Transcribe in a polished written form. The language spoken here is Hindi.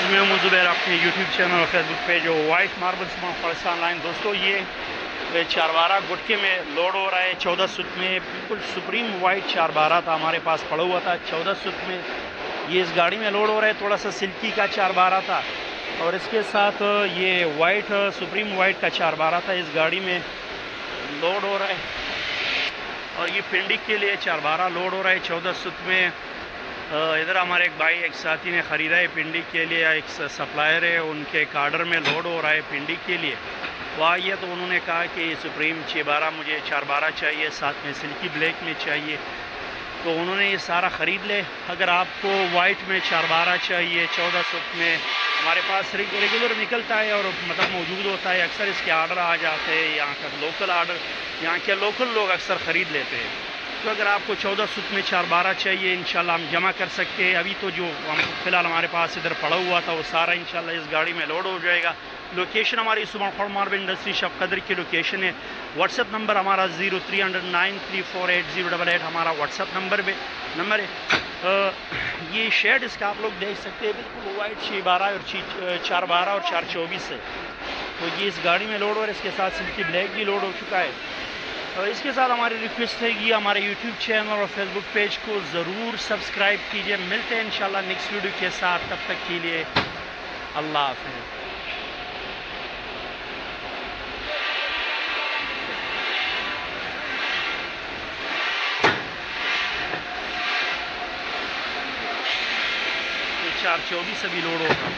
मैं हूं ज़ुबैर, अपने यूट्यूब चैनल और फेसबुक पेज जो वाइट मार्बल्स फलसा ऑनलाइन। दोस्तों ये चारबारा गुटके में लोड हो रहा है 14 सुत में। बिल्कुल सुप्रीम वाइट चारबारा था, हमारे पास पड़ा हुआ था 14 सुत में। ये इस गाड़ी में लोड हो रहा है। थोड़ा सा सिल्की का चारबारा था और इसके साथ ये वाइट सुप्रीम वाइट का चारबारा था, इस गाड़ी में लोड हो रहा है। और ये पिंडी के लिए चारबारा लोड हो रहा है 14 सुत में। इधर हमारे एक भाई एक साथी ने ख़रीदा है पिंडी के लिए, एक सप्लायर है, उनके कार्डर में लोड हो रहा है पिंडी के लिए। वाह, तो उन्होंने कहा कि सुप्रीम 612 मुझे 412 चाहिए, साथ में सिल्की ब्लैक में चाहिए, तो उन्होंने ये सारा ख़रीद ले। अगर आपको वाइट में 412 चाहिए 14 सुत में, हमारे पास रेगुलर निकलता है और मतलब मौजूद होता है। अक्सर इसके आर्डर आ जाते हैं, यहाँ का लोकल आर्डर, यहाँ के लोकल लोग अक्सर ख़रीद लेते हैं। तो अगर आपको 14 सुत में 412 चाहिए, इंशाल्लाह हम जमा कर सकते हैं। अभी तो जो हम फ़िलहाल हमारे पास इधर पड़ा हुआ था वो सारा इंशाल्लाह इस गाड़ी में लोड हो जाएगा। लोकेशन हमारी सुबह मार्बल इंडस्ट्री शॉप कदर की लोकेशन है। व्हाट्सएप नंबर हमारा 0309348088 हमारा व्हाट्सएप नंबर है। ये शेड इसका आप लोग देख सकते हैं, बिल्कुल वाइट 612 और 412 और 424 है। तो ये इस गाड़ी में लोड और इसके साथ सिल्की ब्लैक भी लोड हो चुका है। और इसके साथ हमारी रिक्वेस्ट है कि हमारे यूट्यूब चैनल और फेसबुक पेज को ज़रूर सब्सक्राइब कीजिए। मिलते हैं इंशाल्लाह नेक्स्ट वीडियो के साथ, तब तक के लिए अल्लाह हाफ़िज़। 424 अभी लोड होगा।